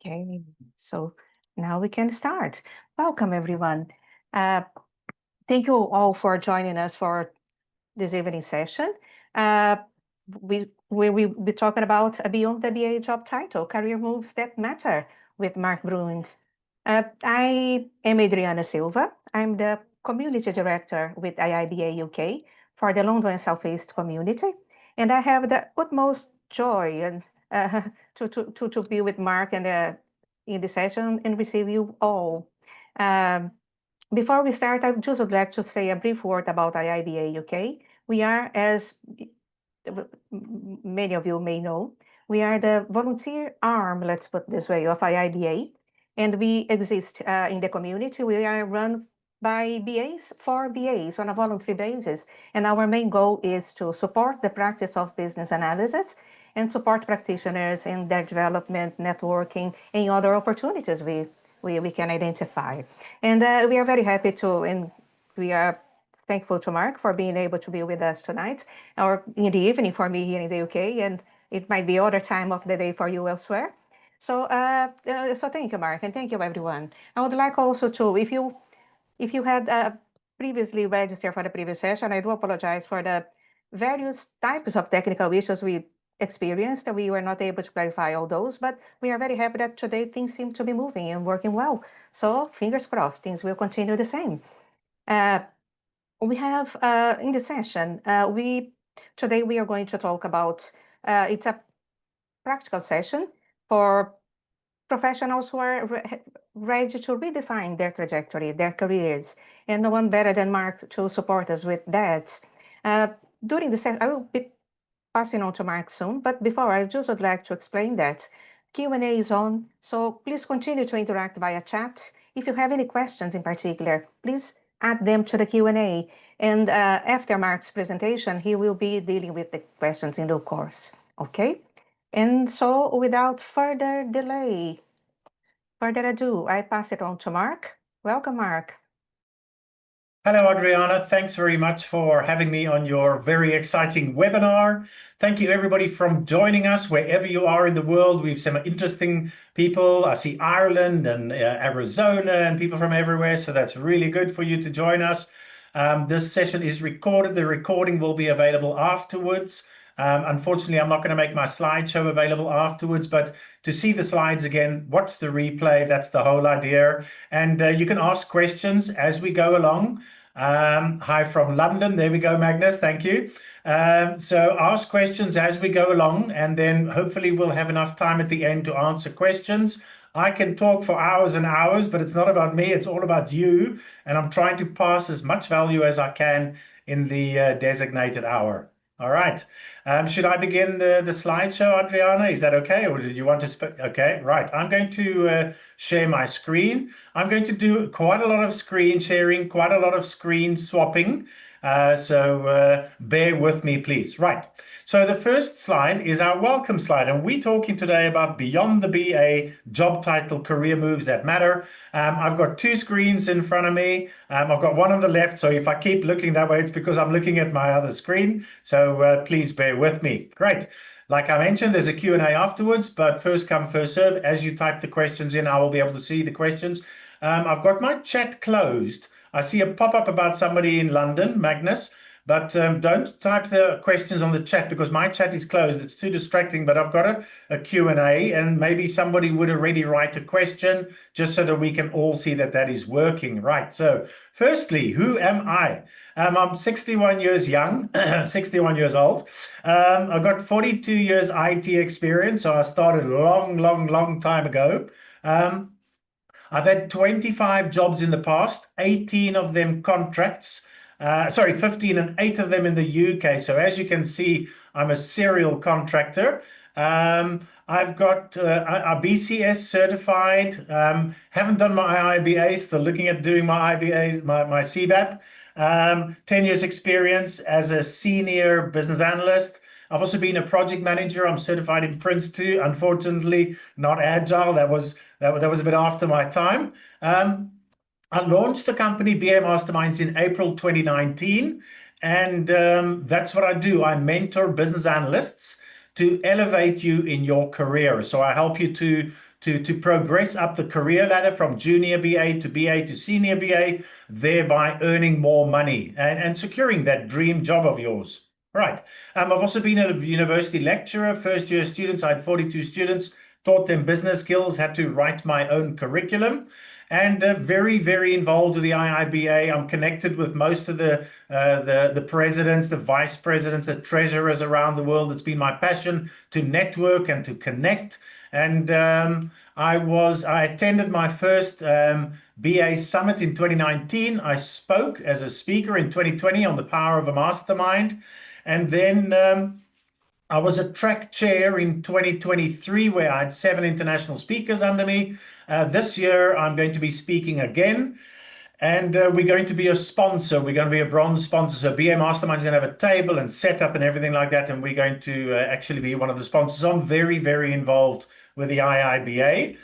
Okay, so now we can start. Welcome, everyone. Uh, Thank you all for joining us for this evening session. Uh, we will be talking about a Beyond the BA job title, Career Moves That Matter with Mark Bruins. I am Adriana Silva. I'm the Community Director with IIBA UK for the London and Southeast community. And I have the utmost joy and to be with Mark and in the session and receive you all. Um, Before we start, I just would like to say a brief word about IIBA UK. We are, as many of you may know, we are the volunteer arm, let's put this way, of IIBA, and we exist in the community. We are run by BAs for BAs on a voluntary basis, and our main goal is to support the practice of business analysis and support practitioners in their development, networking, and other opportunities we can identify. And we are very happy to, and we are thankful to Mark for being able to be with us tonight, or in the evening for me here in the UK, and it might be other time of the day for you elsewhere. So, so thank you, Mark, and thank you, everyone. I would like also to, if you had previously registered for the previous session, I do apologize for the various types of technical issues we experienced. We were not able to clarify all those, but we are very happy that today things seem to be moving and working well. So fingers crossed, things will continue the same. We have in the session, today we are going to talk about, it's a practical session for professionals who are ready to redefine their trajectory, their careers, and no one better than Mark to support us with that. During the session, I will be passing on to Mark soon, but before I just would like to explain that Q&A is on, so please continue to interact via chat. If you have any questions in particular, please add them to the Q&A. And after Mark's presentation, he will be dealing with the questions in due course, okay? And so without further ado, I pass it on to Mark. Welcome, Mark. Hello, Adriana. Thanks very much for having me on your very exciting webinar. Thank you, everybody, from joining us wherever you are in the world. We've some interesting people. I see Ireland and Arizona and people from everywhere, so that's really good for you to join us. This session is recorded. The recording will be available afterwards. Unfortunately, I'm not going to make my slideshow available afterwards, but to see the slides again, watch the replay. That's the whole idea. And you can ask questions as we go along. Hi from London. There we go, Magnus. Thank you. So ask questions as we go along, and then hopefully we'll have enough time at the end to answer questions. I can talk for hours and hours, but it's not about me. It's all about you. And I'm trying to pass as much value as I can in the designated hour. All right. Should I begin the slideshow, Adriana? Is that okay? Or did you want to okay, right. I'm going to share my screen. I'm going to do quite a lot of screen sharing, quite a lot of screen swapping. So bear with me, please. Right. So the first slide is our welcome slide, and we're talking today about Beyond the BA job title, career moves that matter. I've got two screens in front of me. I've got one on the left, so if I keep looking that way, it's because I'm looking at my other screen. So please bear with me. Great. Like I mentioned, there's a Q&A afterwards, but first come, first serve. As you type the questions in, I will be able to see the questions. I've got my chat closed. I see a pop-up about somebody in London, Magnus. But don't type the questions on the chat because my chat is closed. It's too distracting, but I've got a Q&A, and maybe somebody would already write a question just so that we can all see that that is working. Right. So firstly, who am I? I'm 61 years young, 61 years old. I've got 42 years IT experience. So I started a long time ago. I've had 25 jobs in the past, 18 of them contracts. 15 and 8 of them in the UK. So as you can see, I'm a serial contractor. I've got a BCS certified. Haven't done my IIBA, still looking at doing my IBA, my CBAP. 10 years experience as a senior business analyst. I've also been a project manager. I'm certified in Print too. Unfortunately, not Agile. That was a bit after my time. I launched the company BA Masterminds in April 2019, and that's what I do. I mentor business analysts to elevate you in your career. So I help you to progress up the career ladder from junior BA to senior BA, thereby earning more money and securing that dream job of yours. Right. I've also been a university lecturer, first year students. I had 42 students, taught them business skills, had to write my own curriculum, and very, very involved with the IIBA. I'm connected with most of the presidents, the vice presidents, the treasurers around the world. It's been my passion to network and to connect. And I attended my first BA Summit in 2019. I spoke as a speaker in 2020 on the power of a mastermind. And then I was a track chair in 2023, where I had 7 international speakers under me. This year, I'm going to be speaking again. And we're going to be a sponsor. We're going to be a bronze sponsor. So BA Mastermind is going to have a table and setup and everything like that. And we're going to actually be one of the sponsors. I'm very, very involved with the IIBA,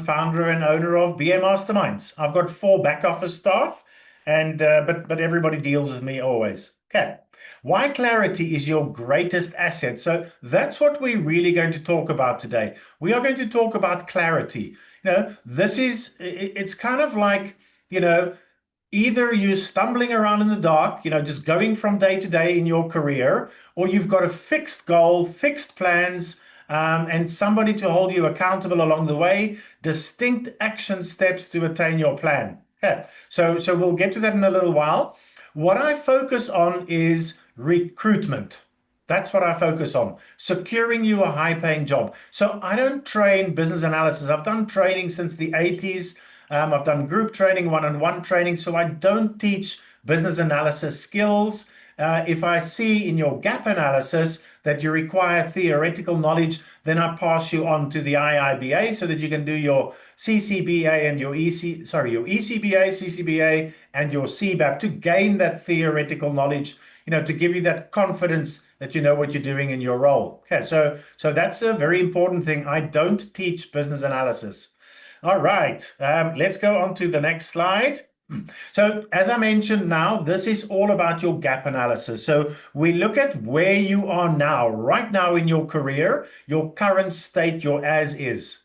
founder and owner of BA Masterminds. I've got 4 back office staff, and but everybody deals with me always. Okay. Why clarity is your greatest asset. So that's what we're really going to talk about today. We are going to talk about clarity. It's kind of like, either you're stumbling around in the dark, just going from day to day in your career, or you've got a fixed goal, fixed plans, and somebody to hold you accountable along the way, distinct action steps to attain your plan. Yeah. So we'll get to that in a little while. What I focus on is recruitment. That's what I focus on, securing you a high-paying job. So I don't train business analysis. I've done training since the 80s. I've done group training, one-on-one training. So I don't teach business analysis skills. If I see in your gap analysis that you require theoretical knowledge, then I pass you on to the IIBA so that you can do your CCBA and your ECBA, CCBA, and your CBAP to gain that theoretical knowledge, to give you that confidence that you know what you're doing in your role. Okay, so that's a very important thing. I don't teach business analysis. All right, let's go on to the next slide. So as I mentioned now, this is all about your gap analysis. So we look at where you are now, right now in your career, your current state, your as is.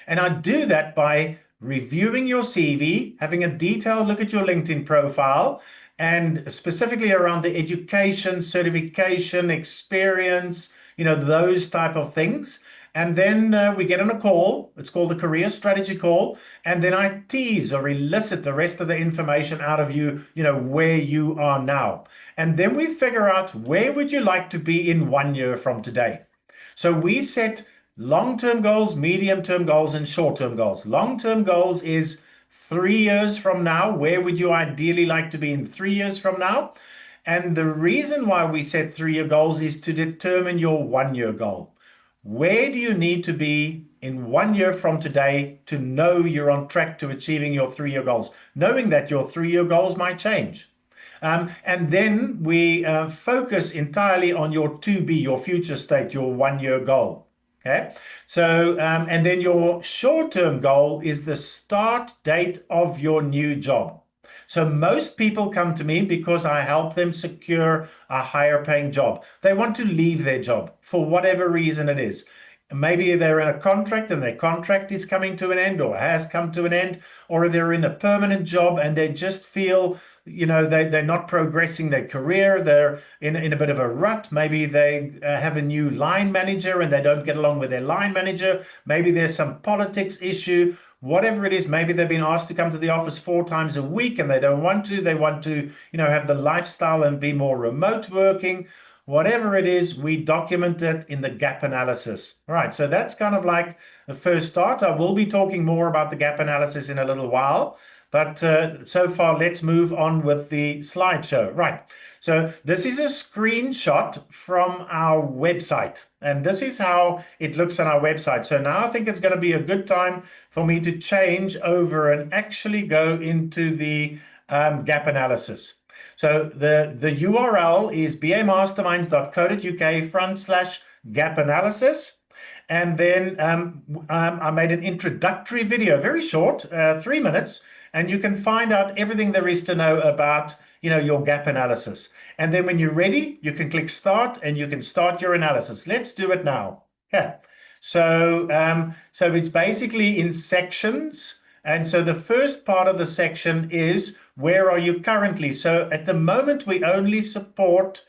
And I do that by reviewing your CV, having a detailed look at your LinkedIn profile, and specifically around the education, certification, experience, those type of things. And then we get on a call. It's called the career strategy call. And then I tease or elicit the rest of the information out of you, where you are now. And then we figure out, where would you like to be in 1 year from today? So we set long-term goals, medium-term goals, and short-term goals. Long-term goals is 3 years from now. Where would you ideally like to be in 3 years from now? And the reason why we set 3-year goals is to determine your 1-year goal. Where do you need to be in 1 year from today to know you're on track to achieving your 3-year goals, knowing that your 3-year goals might change? And then we focus entirely on your 2B, your future state, your 1-year goal. Okay, so and then your short-term goal is the start date of your new job. So most people come to me because I help them secure a higher paying job. They want to leave their job for whatever reason it is. Maybe they're in a contract and their contract is coming to an end or has come to an end, or they're in a permanent job and they just feel, they're not progressing their career. They're in a bit of a rut. Maybe they have a new line manager and they don't get along with their line manager. Maybe there's some politics issue. Whatever it is, maybe they've been asked to come to the office 4 times a week and they don't want to. They want to, have the lifestyle and be more remote working. Whatever it is, we document it in the gap analysis. All right, so that's kind of like the first start. I will be talking more about the gap analysis in a little while. But so far, let's move on with the slideshow. Right. So this is a screenshot from our website. And this is how it looks on our website. So now I think it's going to be a good time for me to change over and actually go into the gap analysis. So the URL is bamasterminds.co.uk/gap analysis. And then I made an introductory video, very short, 3 minutes. And you can find out everything there is to know about, your gap analysis. And then when you're ready, you can click start and you can start your analysis. Let's do it now. Okay. So it's basically in sections. And so the first part of the section is, where are you currently? So at the moment, we only support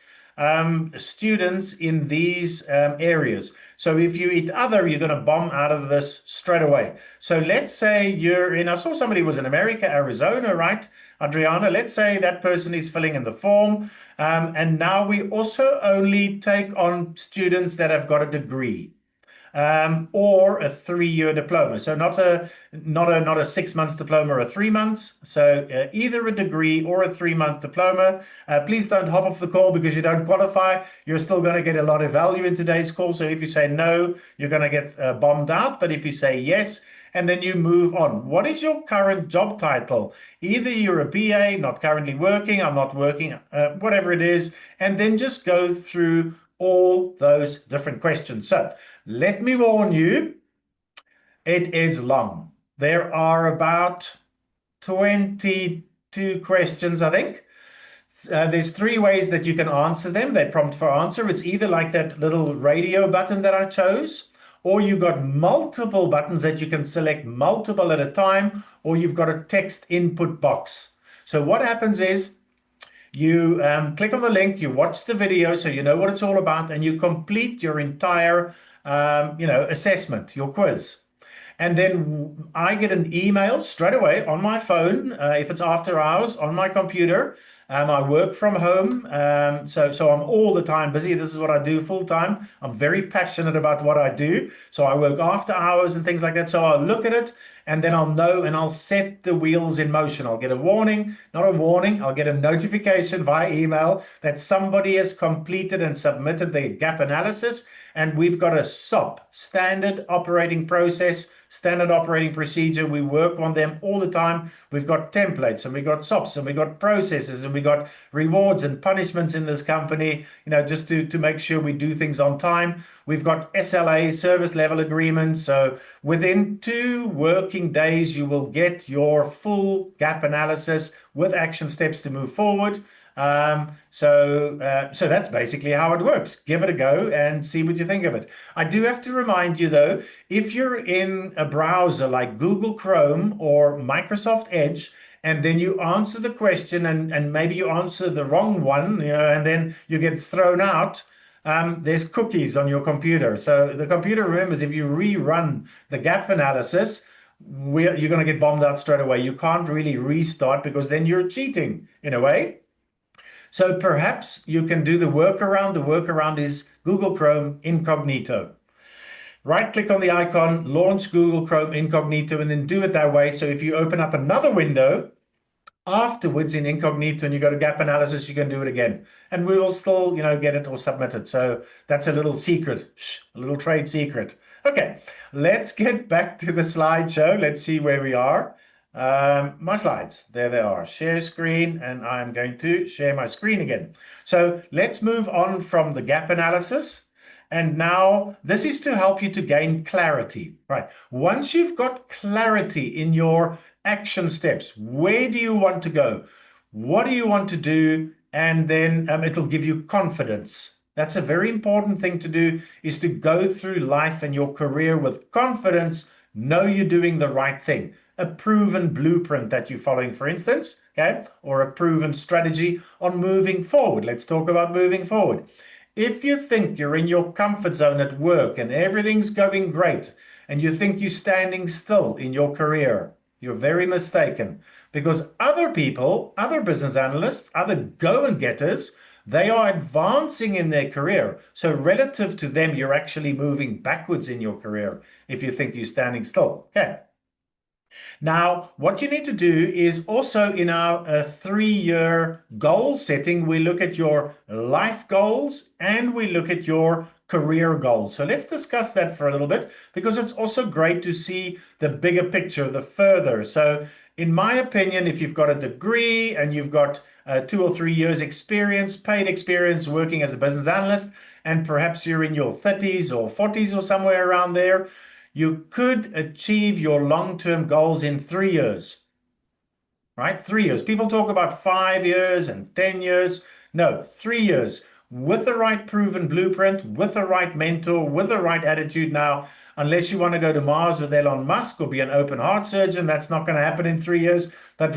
students in these areas. So if you hit other, you're going to bomb out of this straight away. So let's say you're in, I saw somebody was in America, Arizona, right? Adriana, let's say that person is filling in the form. And now we also only take on students that have got a degree. Or a 3-year diploma. So not a 6 months diploma or a 3 months. So either a degree or a 3-month diploma. Please don't hop off the call because you don't qualify. You're still going to get a lot of value in today's call. So if you say no, you're going to get bombed out. But if you say yes, and then you move on. What is your current job title? Either you're a BA, not currently working, I'm not working, whatever it is, and then just go through all those different questions. So let me warn you, it is long. There are about 22 questions, I think. There's 3 ways that you can answer them. They prompt for answer. It's either like that little radio button that I chose, or you've got multiple buttons that you can select multiple at a time, or you've got a text input box. So what happens is, you click on the link, you watch the video so you know what it's all about, and you complete your entire assessment, your quiz. And then I get an email straight away on my phone, if it's after hours, on my computer. I work from home, so I'm all the time busy. This is what I do full time. I'm very passionate about what I do. So I work after hours and things like that. So I'll look at it and then I'll know and I'll set the wheels in motion. I'll get a warning, not a warning. I'll get a notification via email that somebody has completed and submitted their gap analysis. And we've got a SOP, standard operating process, standard operating procedure. We work on them all the time. We've got templates and we've got SOPs and we've got processes and we've got rewards and punishments in this company, just to make sure we do things on time. We've got SLA, service level agreements. So within 2 working days, you will get your full gap analysis with action steps to move forward. So that's basically how it works. Give it a go and see what you think of it. I do have to remind you though, if you're in a browser like Google Chrome or Microsoft Edge, and then you answer the question and maybe you answer the wrong one, and then you get thrown out, there's cookies on your computer. So the computer remembers if you rerun the gap analysis, you're going to get bombed out straight away. You can't really restart because then you're cheating in a way. So perhaps you can do the workaround. The workaround is Google Chrome Incognito. Right click on the icon, launch Google Chrome Incognito, and then do it that way. So if you open up another window afterwards in Incognito and you go to gap analysis, you can do it again. And we will still, get it all submitted. So that's a little secret, a little trade secret. Okay, let's get back to the slideshow. Let's see where we are. My slides, there they are. Share screen, and I'm going to share my screen again. So let's move on from the gap analysis. And now this is to help you to gain clarity, right? Once you've got clarity in your action steps, where do you want to go? What do you want to do? And then it'll give you confidence. That's a very important thing to do, is to go through life and your career with confidence, know you're doing the right thing. A proven blueprint that you're following, for instance, okay, or a proven strategy on moving forward. Let's talk about moving forward. If you think you're in your comfort zone at work and everything's going great, and you think you're standing still in your career, you're very mistaken, because other people, other business analysts, other go-and-getters, they are advancing in their career. So relative to them, you're actually moving backwards in your career if you think you're standing still. Okay. Now, what you need to do is also in our 3-year goal setting, we look at your life goals and we look at your career goals. So let's discuss that for a little bit, because it's also great to see the bigger picture, the further. So in my opinion, if you've got a degree and you've got 2 or 3 years experience, paid experience working as a business analyst, and perhaps you're in your 30s or 40s or somewhere around there, you could achieve your long-term goals in 3 years. right? 3 years. People talk about 5 years and 10 years. No, 3 years with the right proven blueprint, with the right mentor, with the right attitude. Now, unless you want to go to Mars with Elon Musk or be an open heart surgeon, that's not going to happen in 3 years. But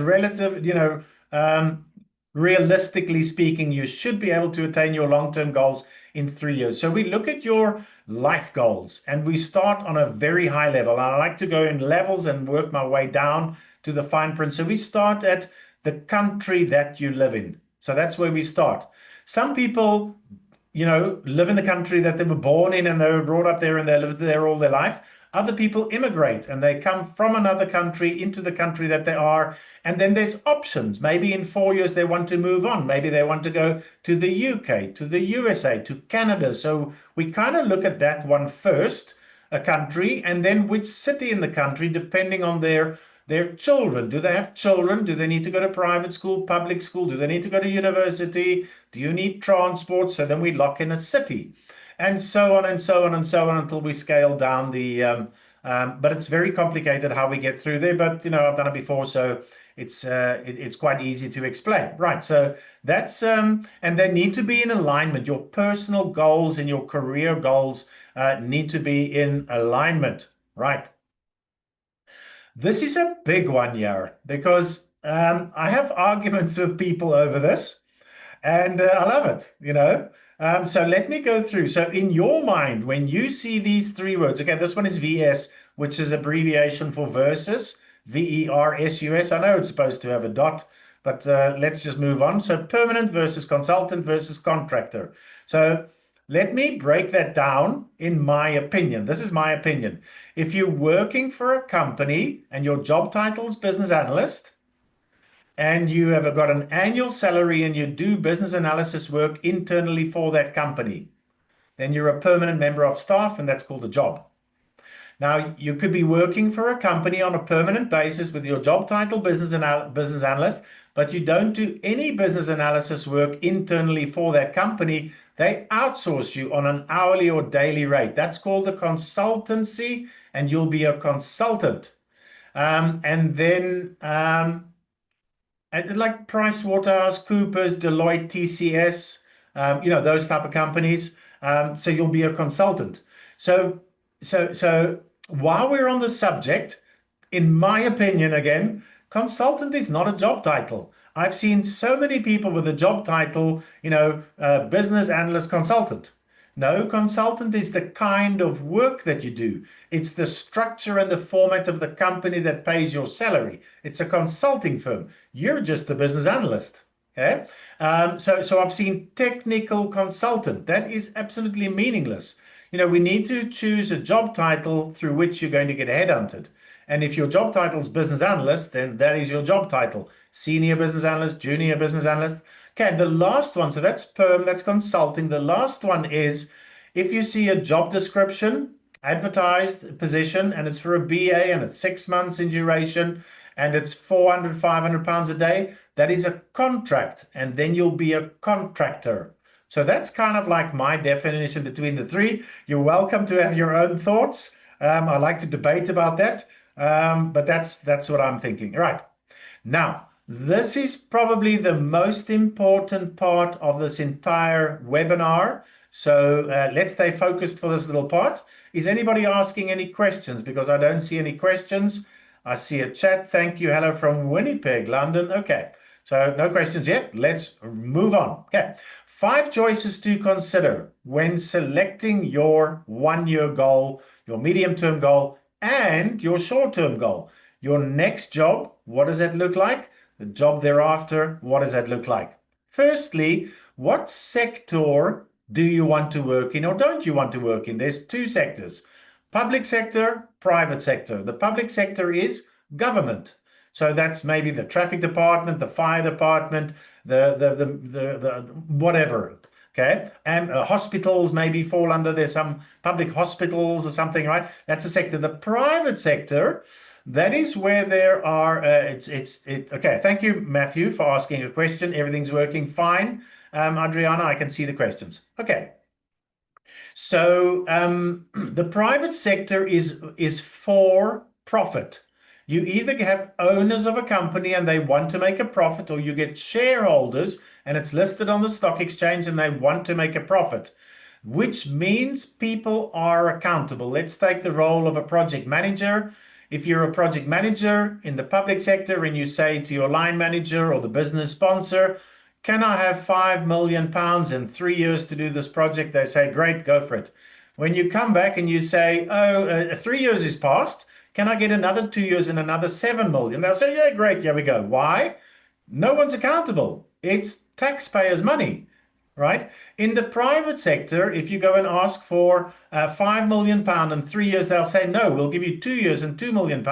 realistically speaking, you should be able to attain your long-term goals in 3 years. So we look at your life goals and we start on a very high level. I like to go in levels and work my way down to the fine print. So we start at the country that you live in. So that's where we start. Some people, live in the country that they were born in and they were brought up there and they lived there all their life. Other people immigrate and they come from another country into the country that they are. And then there's options. Maybe in 4 years they want to move on. Maybe they want to go to the UK, to the USA, to Canada. So we kind of look at that one first, a country, and then which city in the country, depending on their children. Do they have children? Do they need to go to private school, public school? Do they need to go to university? Do you need transport? So then we lock in a city, and so on and so on and so on until we scale down the. But it's very complicated how we get through there. But I've done it before, so it's quite easy to explain. Right. So that's and they need to be in alignment. Your personal goals and your career goals need to be in alignment. Right. This is a big one here because I have arguments with people over this, and I love it. So let me go through. So in your mind, when you see these three words, okay, this one is VS, which is abbreviation for versus, VERSUS. I know it's supposed to have a dot, but let's just move on. So permanent versus consultant versus contractor. So let me break that down in my opinion. This is my opinion. If you're working for a company and your job title is business analyst, and you have got an annual salary and you do business analysis work internally for that company, then you're a permanent member of staff, and that's called a job. Now, you could be working for a company on a permanent basis with your job title business analyst, but you don't do any business analysis work internally for that company. They outsource you on an hourly or daily rate. That's called a consultancy, and you'll be a consultant. And then like PricewaterhouseCoopers, Deloitte, TCS, those type of companies. So you'll be a consultant. So while we're on the subject, in my opinion, again, consultant is not a job title. I've seen so many people with a job title, business analyst consultant. No, consultant is the kind of work that you do. It's the structure and the format of the company that pays your salary. It's a consulting firm. You're just a business analyst. Okay. So I've seen technical consultant. That is absolutely meaningless. We need to choose a job title through which you're going to get headhunted. And if your job title is business analyst, then that is your job title. Senior business analyst, junior business analyst. Okay, the last one, so that's perm, that's consulting. The last one is if you see a job description, advertised position, and it's for a BA and it's 6 months in duration and it's 400, 500 pounds a day, that is a contract, and then you'll be a contractor. So that's kind of like my definition between the three. You're welcome to have your own thoughts. I like to debate about that, but that's what I'm thinking. All right. Now, this is probably the most important part of this entire webinar. So let's stay focused for this little part. Is anybody asking any questions? Because I don't see any questions. I see a chat. Thank you. Hello from Winnipeg, London. Okay. So no questions yet. Let's move on. Okay. 5 choices to consider when selecting your 1-year goal, your medium-term goal, and your short-term goal. Your next job, what does that look like? The job thereafter, what does that look like? Firstly, what sector do you want to work in or don't you want to work in? There's 2 sectors, public sector, private sector. The public sector is government. So that's maybe the traffic department, the fire department, the whatever. Okay, and hospitals maybe fall under there, some public hospitals or something, right? That's a sector. The private sector, that is where there are. Okay. Thank you, Matthew, for asking a question. Everything's working fine. Adriana, I can see the questions. Okay. So the private sector is for profit. You either have owners of a company and they want to make a profit, or you get shareholders and it's listed on the stock exchange and they want to make a profit, which means people are accountable. Let's take the role of a project manager. If you're a project manager in the public sector and you say to your line manager or the business sponsor, can I have £5 million in 3 years to do this project? They say, great, go for it. When you come back and you say, 3 years is past, can I get another 2 years and another 7 million? They'll say, yeah, great, here we go. Why? No one's accountable. It's taxpayers' money, right? In the private sector, if you go and ask for £5 million in 3 years, they'll say, no, we'll give you 2 years and £2 million,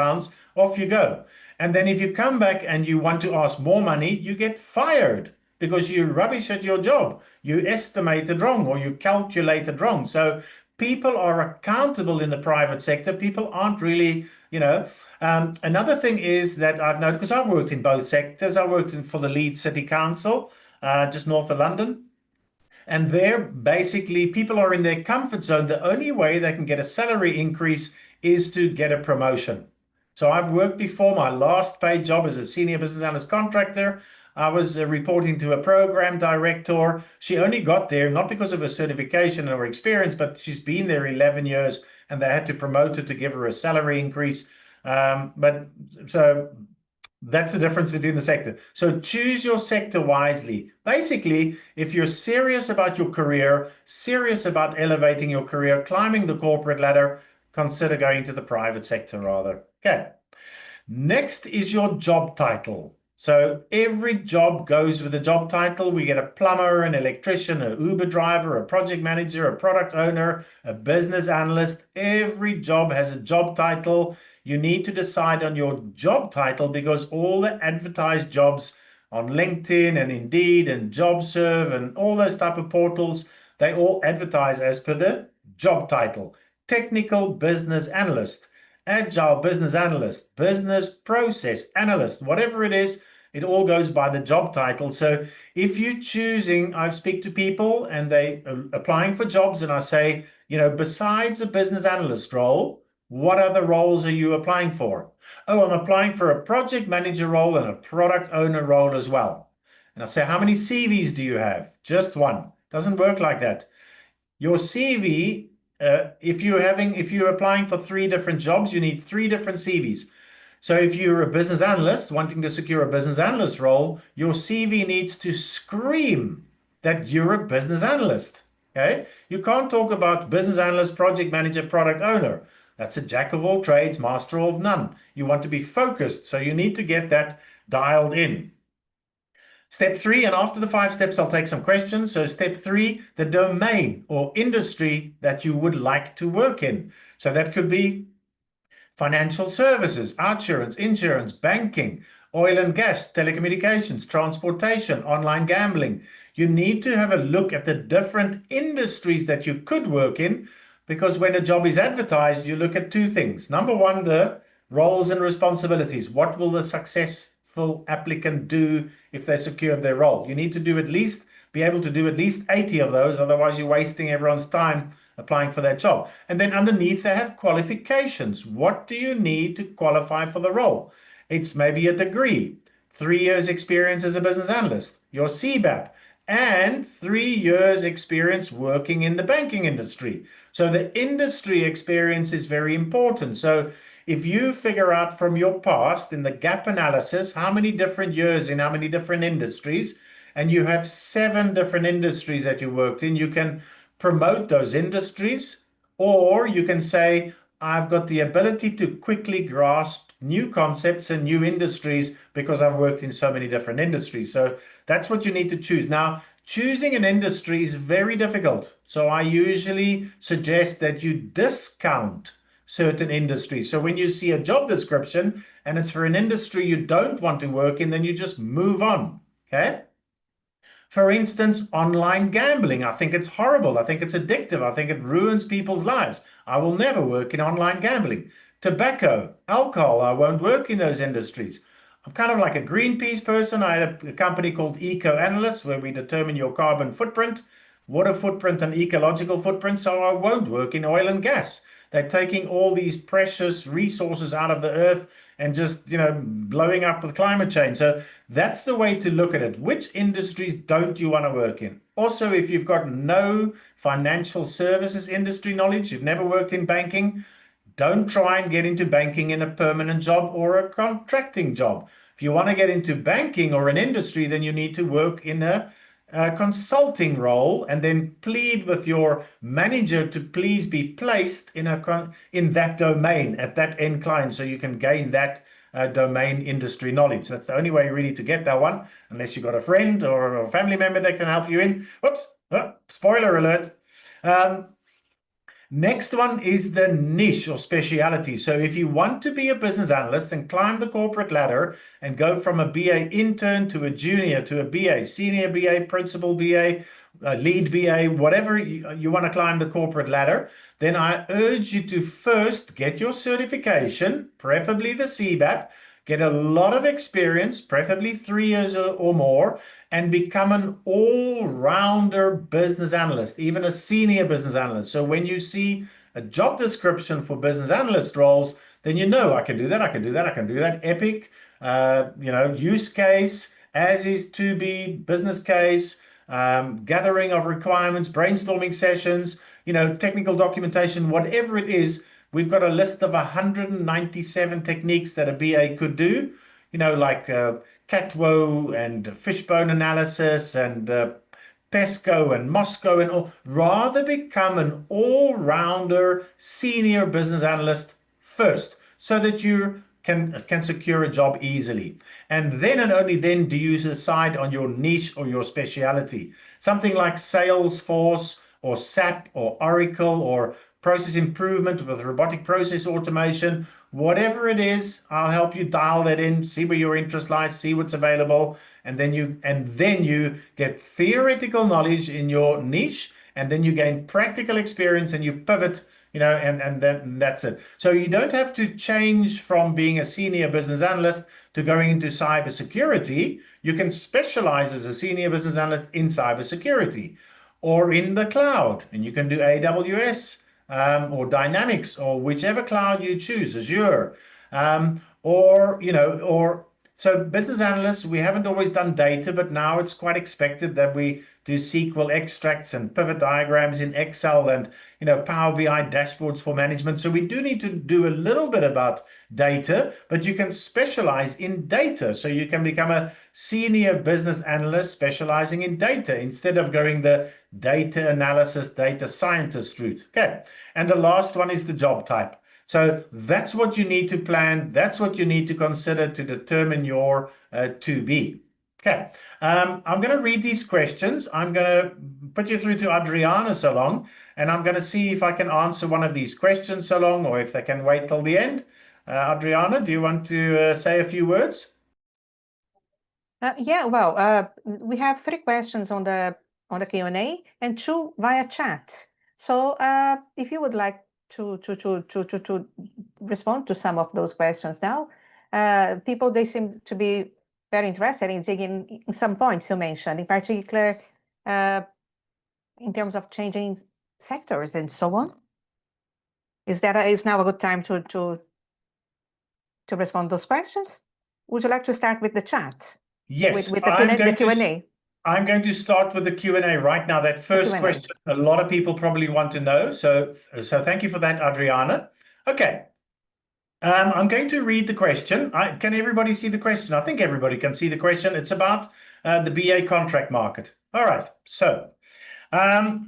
off you go. And then if you come back and you want to ask more money, you get fired because you're rubbish at your job. You estimated wrong or you calculated wrong. So people are accountable in the private sector. People aren't really, another thing is that I've noticed, because I've worked in both sectors. I worked for the Leeds City Council, just north of London. And there, basically, people are in their comfort zone. The only way they can get a salary increase is to get a promotion. So I've worked before. My last paid job as a senior business analyst contractor, I was reporting to a program director. She only got there not because of her certification or experience, but she's been there 11 years and they had to promote her to give her a salary increase. So that's the difference between the sector. So choose your sector wisely. Basically, if you're serious about your career, serious about elevating your career, climbing the corporate ladder, consider going to the private sector rather. Okay. Next is your job title. So every job goes with a job title. We get a plumber, an electrician, an Uber driver, a project manager, a product owner, a business analyst. Every job has a job title. You need to decide on your job title because all the advertised jobs on LinkedIn and Indeed and JobServe and all those type of portals, they all advertise as per the job title. Technical business analyst, agile business analyst, business process analyst, whatever it is, it all goes by the job title. So if you're choosing, I speak to people and they are applying for jobs and I say, besides a business analyst role, what other roles are you applying for? Oh, I'm applying for a project manager role and a product owner role as well. And I say, how many CVs do you have? Just one. Doesn't work like that. Your CV, if you're applying for 3 different jobs, you need 3 different CVs. So if you're a business analyst wanting to secure a business analyst role, your CV needs to scream that you're a business analyst. Okay? You can't talk about business analyst, project manager, product owner. That's a jack of all trades, master of none. You want to be focused, so you need to get that dialed in. Step 3, and after the 5 steps, I'll take some questions. So step 3, the domain or industry that you would like to work in. So that could be financial services, insurance, banking, oil and gas, telecommunications, transportation, online gambling. You need to have a look at the different industries that you could work in, because when a job is advertised, you look at 2 things. Number 1, the roles and responsibilities. What will the successful applicant do if they secured their role? You need to be able to do at least 80 of those, otherwise you're wasting everyone's time applying for that job. And then underneath they have qualifications. What do you need to qualify for the role? It's maybe a degree, 3 years experience as a business analyst, your CBAP, and 3 years experience working in the banking industry. So the industry experience is very important. So if you figure out from your past in the gap analysis how many different years in how many different industries, and you have 7 different industries that you worked in, you can promote those industries, or you can say, I've got the ability to quickly grasp new concepts and new industries because I've worked in so many different industries. So that's what you need to choose. Now, choosing an industry is very difficult. So I usually suggest that you discount certain industries. So when you see a job description and it's for an industry you don't want to work in, then you just move on. Okay? For instance, online gambling. I think it's horrible. I think it's addictive. I think it ruins people's lives. I will never work in online gambling. Tobacco, alcohol, I won't work in those industries. I'm kind of like a Greenpeace person. I had a company called Eco Analysts where we determine your carbon footprint, water footprint and ecological footprint. So I won't work in oil and gas. They're taking all these precious resources out of the earth and just, blowing up with climate change. So that's the way to look at it. Which industries don't you want to work in? Also, if you've got no financial services industry knowledge, you've never worked in banking, don't try and get into banking in a permanent job or a contracting job. If you want to get into banking or an industry, then you need to work in a consulting role and then plead with your manager to please be placed in that domain at that end client, so you can gain that domain industry knowledge. That's the only way really to get that one, unless you've got a friend or a family member that can help you in. Whoops, spoiler alert. Next one is the niche or speciality. So if you want to be a business analyst and climb the corporate ladder and go from a BA intern to a junior to a BA, senior BA, principal BA, lead BA, whatever you want to climb the corporate ladder, then I urge you to first get your certification, preferably the CBAP, get a lot of experience, preferably 3 years or more, and become an all-rounder business analyst, even a senior business analyst. So when you see a job description for business analyst roles, then you know, I can do that, I can do that, I can do that. Epic, use case, as is to be, business case, gathering of requirements, brainstorming sessions, technical documentation, whatever it is. We've got a list of 197 techniques that a BA could do, like CATWO and fishbone analysis and PESCO and Moscow and all. Rather become an all-rounder senior business analyst first, so that you can secure a job easily. And then and only then do you decide on your niche or your speciality. Something like Salesforce or SAP or Oracle or process improvement with robotic process automation, whatever it is, I'll help you dial that in, see where your interest lies, see what's available, and then you get theoretical knowledge in your niche, and then you gain practical experience and you pivot, and then that's it. So you don't have to change from being a senior business analyst to going into cybersecurity. You can specialize as a senior business analyst in cybersecurity or in the cloud, and you can do AWS. Or Dynamics, or whichever cloud you choose, Azure, so business analysts, we haven't always done data, but now it's quite expected that we do SQL extracts and pivot diagrams in Excel and, Power BI dashboards for management. So we do need to do a little bit about data, but you can specialize in data. So you can become a senior business analyst specializing in data instead of going the data analysis, data scientist route. Okay. And the last one is the job type. So that's what you need to plan. That's what you need to consider to determine your 2B. Okay, I'm going to read these questions. I'm going to put you through to Adriana Silva, and I'm going to see if I can answer one of these questions so long, or if they can wait till the end. Adriana, do you want to say a few words? Yeah, well, we have 3 questions on the Q&A and 2 via chat. So if you would like to respond to some of those questions now, people, they seem to be very interested in digging in some points you mentioned, in particular in terms of changing sectors and so on. Is now a good time to respond to those questions? Would you like to start with the chat? Yes, with the Q&A. I'm going to start with the Q&A right now. That first question, a lot of people probably want to know. So thank you for that, Adriana. Okay. I'm going to read the question. Can everybody see the question? I think everybody can see the question. It's about the BA contract market. All right. So I've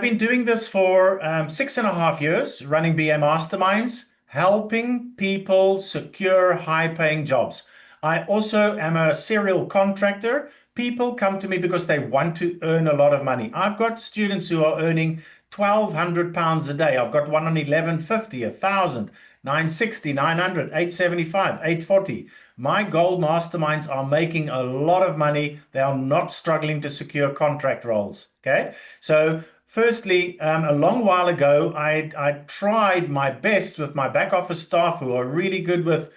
been doing this for 6.5 years, running BA Masterminds, helping people secure high-paying jobs. I also am a serial contractor. People come to me because they want to earn a lot of money. I've got students who are earning £1,200 a day. I've got one on 1150, 1,000, 960, 900, 875, 840. My gold masterminds are making a lot of money. They are not struggling to secure contract roles. Okay, so firstly, a long while ago, I tried my best with my back office staff who are really good with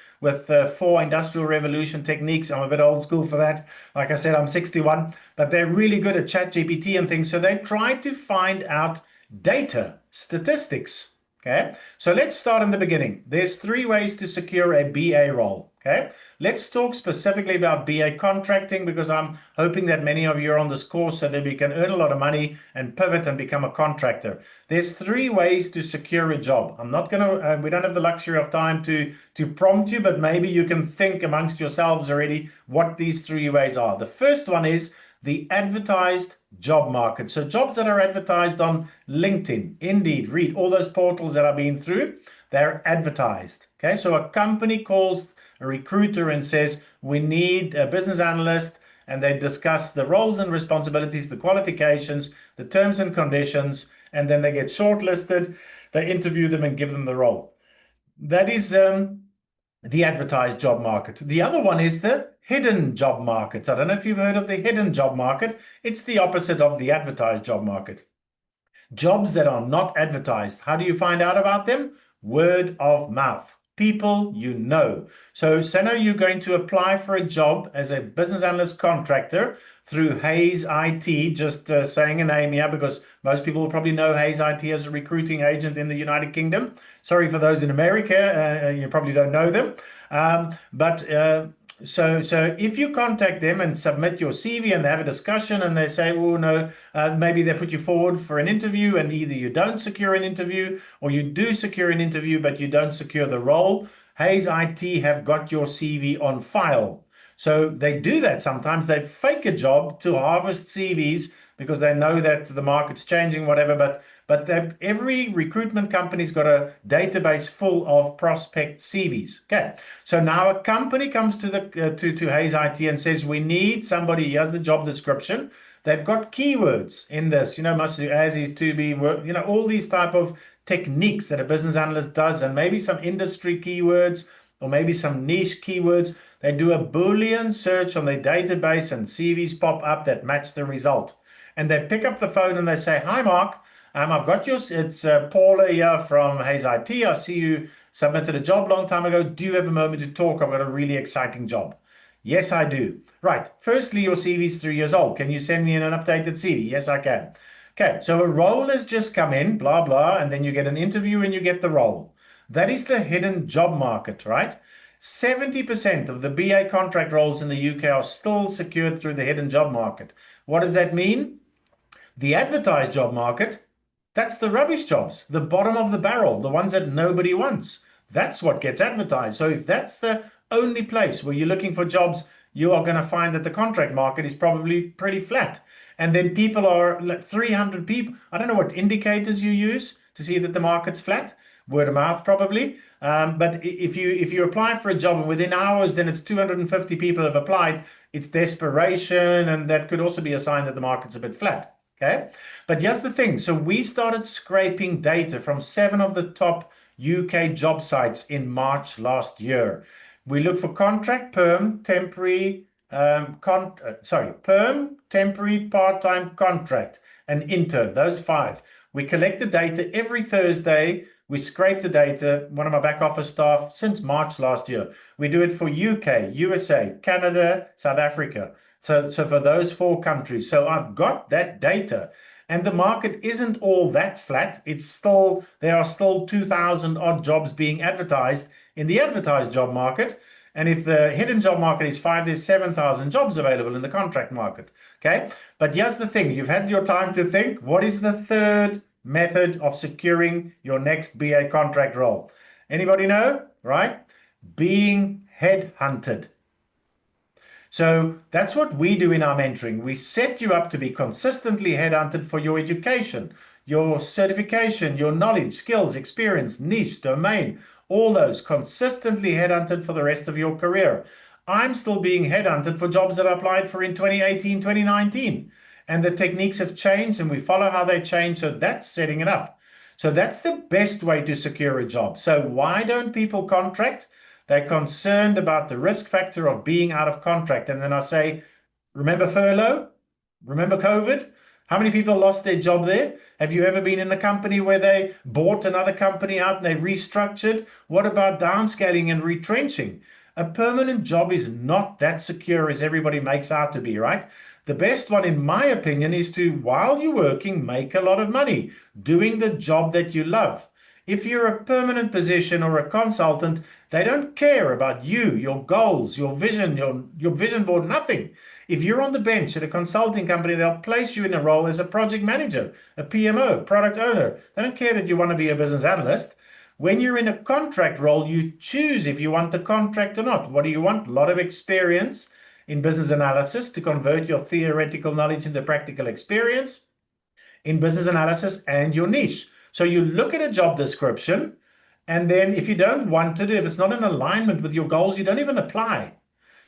4 Industrial Revolution techniques. I'm a bit old school for that. Like I said, I'm 61, but they're really good at ChatGPT and things. So they tried to find out data, statistics. Okay, so let's start in the beginning. There's 3 ways to secure a BA role. Okay, let's talk specifically about BA contracting, because I'm hoping that many of you are on this course so that we can earn a lot of money and pivot and become a contractor. There's 3 ways to secure a job. I'm not going to, we don't have the luxury of time to prompt you, but maybe you can think amongst yourselves already what these 3 ways are. The first one is the advertised job market. So jobs that are advertised on LinkedIn, Indeed, Read, all those portals that I've been through, they're advertised. Okay, so a company calls a recruiter and says, we need a business analyst, and they discuss the roles and responsibilities, the qualifications, the terms and conditions, and then they get shortlisted, they interview them and give them the role. That is the advertised job market. The other one is the hidden job market. I don't know if you've heard of the hidden job market. It's the opposite of the advertised job market. Jobs that are not advertised. How do you find out about them? Word of mouth. People you know. So now you're going to apply for a job as a business analyst contractor through Hayes IT, just saying a name here because most people will probably know Hayes IT as a recruiting agent in the United Kingdom. Sorry for those in America, you probably don't know them. So if you contact them and submit your CV and they have a discussion and they say, oh no, maybe they put you forward for an interview and either you don't secure an interview or you do secure an interview but you don't secure the role, Hayes IT have got your CV on file. So they do that sometimes. They fake a job to harvest CVs because they know that the market's changing, whatever, but every recruitment company's got a database full of prospect CVs. Okay, so now a company comes to the Hayes IT and says, we need somebody. Here's the job description. They've got keywords in this, must do, as is, to be, all these type of techniques that a business analyst does, and maybe some industry keywords or maybe some niche keywords. They do a Boolean search on their database and CVs pop up that match the result. And they pick up the phone and they say, hi, Mark, I've got it's Paula here from Hayes IT. I see you submitted a job a long time ago. Do you have a moment to talk? I've got a really exciting job. Yes, I do. Right. Firstly, your CV is 3 years old. Can you send me an updated CV? Yes, I can. Okay, so a role has just come in, blah, blah, and then you get an interview and you get the role. That is the hidden job market, right? 70% of the BA contract roles in the UK are still secured through the hidden job market. What does that mean? The advertised job market, that's the rubbish jobs, the bottom of the barrel, the ones that nobody wants. That's what gets advertised. So if that's the only place where you're looking for jobs, you are going to find that the contract market is probably pretty flat. And then people are, 300 people, I don't know what indicators you use to see that the market's flat. Word of mouth probably. But if you apply for a job and within hours, then it's 250 people have applied, it's desperation, and that could also be a sign that the market's a bit flat. Okay, but here's the thing. So we started scraping data from 7 of the top UK job sites in March last year. We look for contract, perm, temporary, perm, temporary, part-time, contract, and intern, those 5. We collect the data every Thursday. We scrape the data, one of my back office staff, since March last year. We do it for UK, USA, Canada, South Africa. So for those 4 countries. So I've got that data. And the market isn't all that flat. There are still 2,000 odd jobs being advertised in the advertised job market. And if the hidden job market is 5, there's 7,000 jobs available in the contract market. Okay. But here's the thing. You've had your time to think. What is the third method of securing your next BA contract role? Anybody know? Right? Being headhunted. So that's what we do in our mentoring. We set you up to be consistently headhunted for your education, your certification, your knowledge, skills, experience, niche, domain, all those consistently headhunted for the rest of your career. I'm still being headhunted for jobs that I applied for in 2018, 2019. And the techniques have changed and we follow how they change. So that's setting it up. So that's the best way to secure a job. So why don't people contract? They're concerned about the risk factor of being out of contract. And then I say, remember furlough? Remember COVID? How many people lost their job there? Have you ever been in a company where they bought another company out and they restructured? What about downscaling and retrenching? A permanent job is not that secure as everybody makes out to be, right? The best one, in my opinion, is to, while you're working, make a lot of money doing the job that you love. If you're a permanent position or a consultant, they don't care about you, your goals, your vision, your vision board, nothing. If you're on the bench at a consulting company, they'll place you in a role as a project manager, a PMO, product owner. They don't care that you want to be a business analyst. When you're in a contract role, you choose if you want the contract or not. What do you want? A lot of experience in business analysis to convert your theoretical knowledge into practical experience in business analysis and your niche. So you look at a job description, and then if you don't want it, if it's not in alignment with your goals, you don't even apply.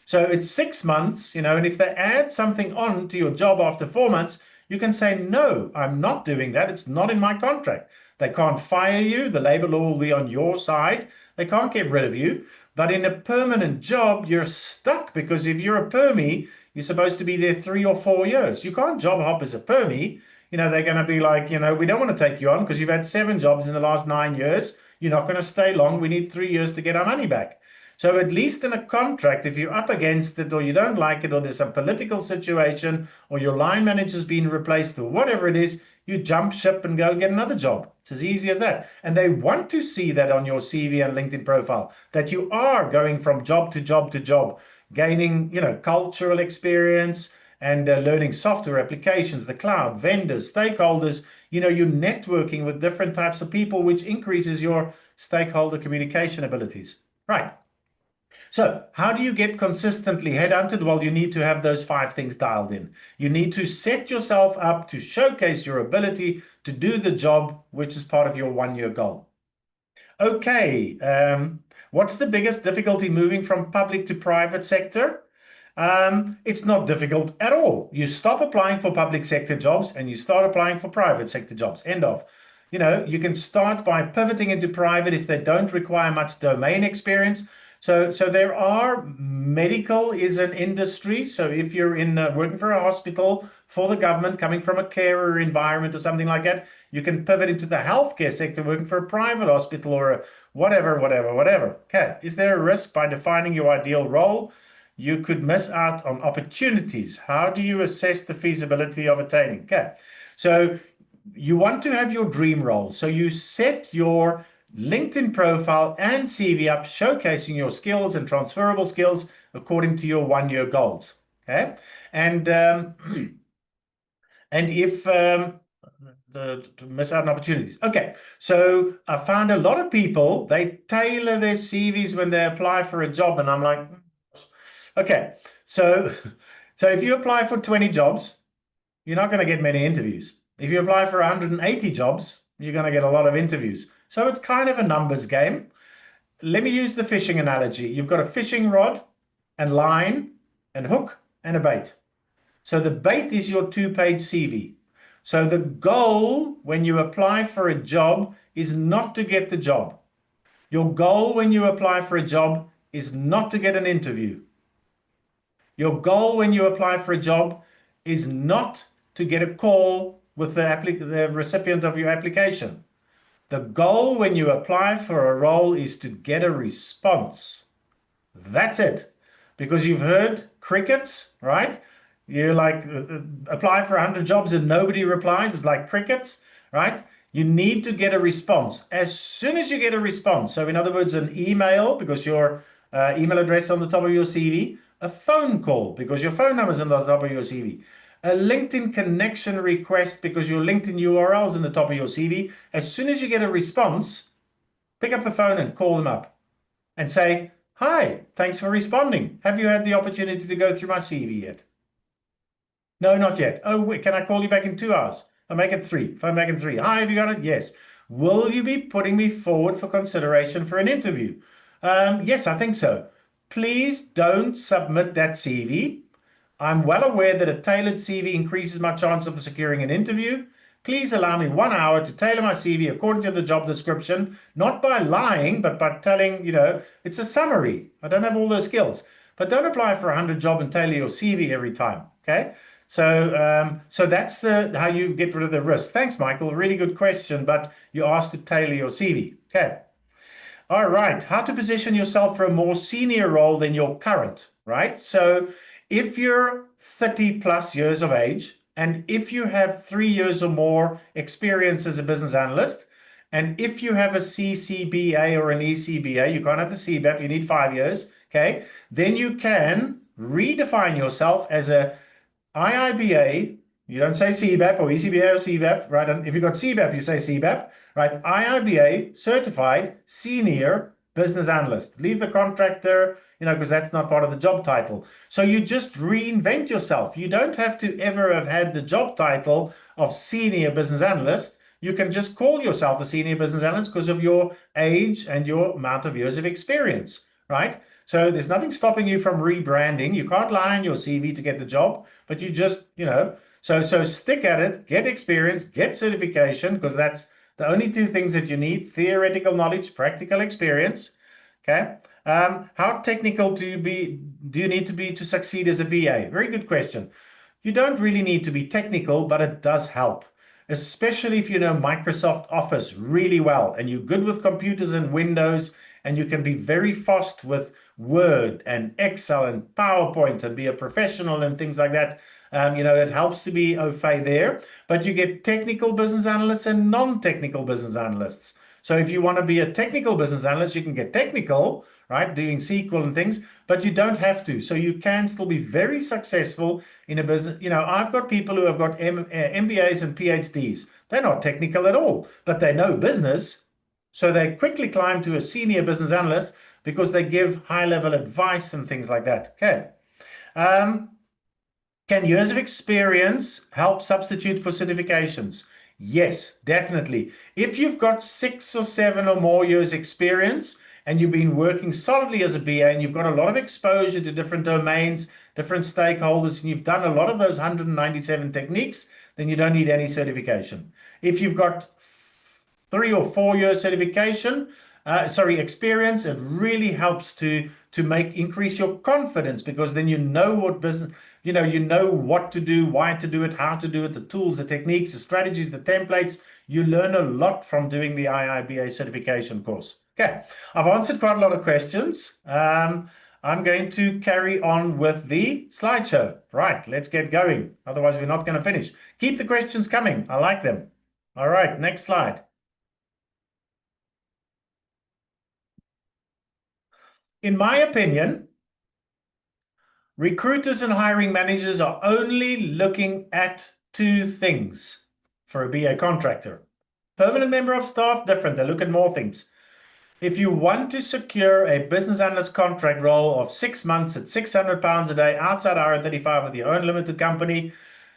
So it's 6 months, and if they add something on to your job after 4 months, you can say, no, I'm not doing that. It's not in my contract. They can't fire you. The labor law will be on your side. They can't get rid of you. But in a permanent job, you're stuck, because if you're a permie, you're supposed to be there 3 or 4 years. You can't job hop as a permie. They're going to be like, we don't want to take you on because you've had 7 jobs in the last 9 years. You're not going to stay long. We need 3 years to get our money back. So at least in a contract, if you're up against it or you don't like it or there's some political situation or your line manager's been replaced or whatever it is, you jump ship and go get another job. It's as easy as that. And they want to see that on your CV and LinkedIn profile, that you are going from job to job to job, gaining, cultural experience and learning software applications, the cloud, vendors, stakeholders. You're networking with different types of people, which increases your stakeholder communication abilities. Right. So how do you get consistently headhunted? Well, you need to have those 5 things dialed in. You need to set yourself up to showcase your ability to do the job, which is part of your 1-year goal. Okay, what's the biggest difficulty moving from public to private sector? It's not difficult at all. You stop applying for public sector jobs and you start applying for private sector jobs. End of. You can start by pivoting into private if they don't require much domain experience. So there are, medical is an industry. So if you're in working for a hospital for the government, coming from a carer environment or something like that, you can pivot into the healthcare sector, working for a private hospital or a whatever. Okay. Is there a risk by defining your ideal role? You could miss out on opportunities. How do you assess the feasibility of attaining? Okay. So you want to have your dream role. So you set your LinkedIn profile and CV up, showcasing your skills and transferable skills according to your 1-year goals. Okay. And if to miss out on opportunities. Okay. So I found a lot of people, they tailor their CVs when they apply for a job. And I'm like, okay. So if you apply for 20 jobs, you're not going to get many interviews. If you apply for 180 jobs, you're going to get a lot of interviews. So it's kind of a numbers game. Let me use the fishing analogy. You've got a fishing rod and line and hook and a bait. So the bait is your 2-page CV. So the goal when you apply for a job is not to get the job. Your goal when you apply for a job is not to get an interview. Your goal when you apply for a job is not to get a call with the recipient of your application. The goal when you apply for a role is to get a response. That's it. Because you've heard crickets, right? You apply for 100 jobs and nobody replies. It's like crickets, right? You need to get a response. As soon as you get a response, so in other words, an email, because your email address on the top of your CV, a phone call, because your phone number is on the top of your CV, a LinkedIn connection request because your LinkedIn URL is in the top of your CV. As soon as you get a response, pick up the phone and call them up and say, hi, thanks for responding. Have you had the opportunity to go through my CV yet? No, not yet. Oh, wait, can I call you back in 2 hours? I'll make it 3. Phone back in 3. Hi, have you got it? Yes. Will you be putting me forward for consideration for an interview? Yes, I think so. Please don't submit that CV. I'm well aware that a tailored CV increases my chance of securing an interview. Please allow me 1 hour to tailor my CV according to the job description, not by lying, but by telling, it's a summary. I don't have all those skills. But don't apply for 100 jobs and tailor your CV every time, okay? So that's how you get rid of the risk. Thanks, Michael. Really good question, but you asked to tailor your CV, okay? All right, how to position yourself for a more senior role than your current, right? So if you're 30 plus years of age, and if you have 3 years or more experience as a business analyst, And if you have a CCBA or an ECBA, you can't have the CBAP, you need 5 years, okay? Then you can redefine yourself as a IIBA. You don't say CBAP or ECBA or CBAP, right? And if you've got CBAP, you say CBAP, right? IIBA certified senior business analyst. Leave the contractor, because that's not part of the job title. So you just reinvent yourself. You don't have to ever have had the job title of senior business analyst. You can just call yourself a senior business analyst because of your age and your amount of years of experience, right? So there's nothing stopping you from rebranding. You can't lie on your CV to get the job, but you just, so stick at it, get experience, get certification, because that's the only two things that you need: theoretical knowledge, practical experience. Okay. How technical do you need to be to succeed as a BA? Very good question. You don't really need to be technical, but it does help, especially if you know Microsoft Office really well and you're good with computers and Windows, and you can be very fast with Word and Excel and PowerPoint and be a professional and things like that. It helps to be au fait there, but you get technical business analysts and non-technical business analysts. So if you want to be a technical business analyst, you can get technical, right, doing SQL and things, but you don't have to. So you can still be very successful in a business. I've got people who have got MBAs and PhDs. They're not technical at all, but they know business. So they quickly climb to a senior business analyst because they give high-level advice and things like that. Okay. Can years of experience help substitute for certifications? Yes, definitely. If you've got 6 or 7 or more years experience and you've been working solidly as a BA and you've got a lot of exposure to different domains, different stakeholders, and you've done a lot of those 197 techniques, then you don't need any certification. If you've got 3 or 4 years certification, experience, it really helps to increase your confidence, because then you know what business, you know what to do, why to do it, how to do it, the tools, the techniques, the strategies, the templates. You learn a lot from doing the IIBA certification course. Okay, I've answered quite a lot of questions. I'm going to carry on with the slideshow. Right, let's get going. Otherwise, we're not going to finish. Keep the questions coming. I like them. All right, next slide. In my opinion, recruiters and hiring managers are only looking at 2 things for a BA contractor. Permanent member of staff, different. They look at more things. If you want to secure a business analyst contract role of 6 months at £600 a day outside IR35 with your own limited company,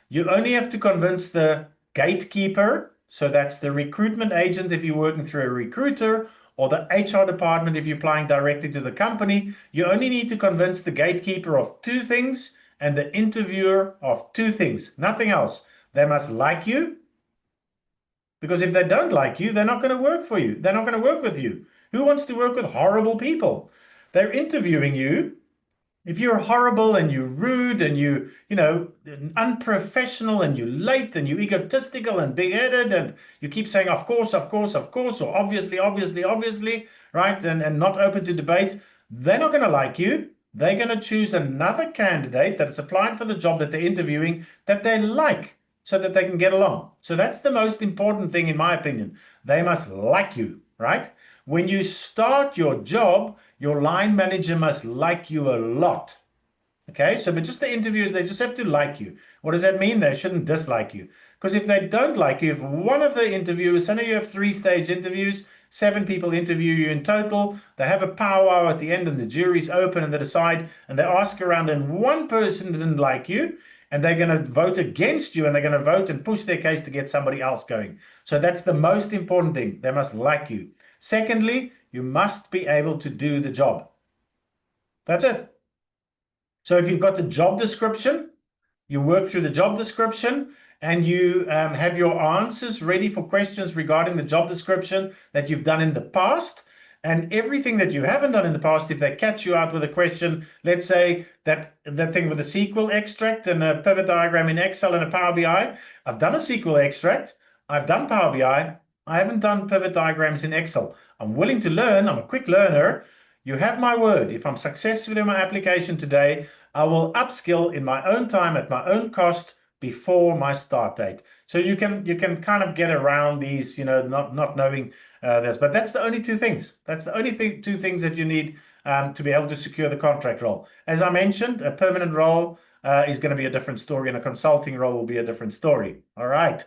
you only have to convince the gatekeeper. So that's the recruitment agent if you're working through a recruiter, or the HR department if you're applying directly to the company. You only need to convince the gatekeeper of 2 things and the interviewer of 2 things, nothing else. They must like you, because if they don't like you, they're not going to work for you. They're not going to work with you. Who wants to work with horrible people? They're interviewing you. If you're horrible and you're rude and you unprofessional and you're late and you're egotistical and big-headed and you keep saying, of course, of course, of course, or obviously, obviously, obviously, right, and not open to debate, they're not going to like you. They're going to choose another candidate that's applied for the job that they're interviewing that they like, so that they can get along. So that's the most important thing, in my opinion. They must like you, right? When you start your job, your line manager must like you a lot. Okay, so but just the interviewers, they just have to like you. What does that mean? They shouldn't dislike you. Because if they don't like you, if one of the interviewers, say you have 3-stage interviews, 7 people interview you in total, they have a powwow at the end and the jury's open and they decide and they ask around and one person didn't like you, and they're going to vote against you and they're going to vote and push their case to get somebody else going. So that's the most important thing. They must like you. Secondly, you must be able to do the job. That's it. So if you've got the job description, you work through the job description and you have your answers ready for questions regarding the job description that you've done in the past. And everything that you haven't done in the past, if they catch you out with a question, let's say that thing with a SQL extract and a pivot diagram in Excel and a Power BI, I've done a SQL extract, I've done Power BI, I haven't done pivot diagrams in Excel. I'm willing to learn, I'm a quick learner. You have my word. If I'm successful in my application today, I will upskill in my own time at my own cost before my start date. So you can kind of get around these, not knowing this. But that's the only two things. That's the only two things that you need to be able to secure the contract role. As I mentioned, a permanent role is going to be a different story, and a consulting role will be a different story. All right.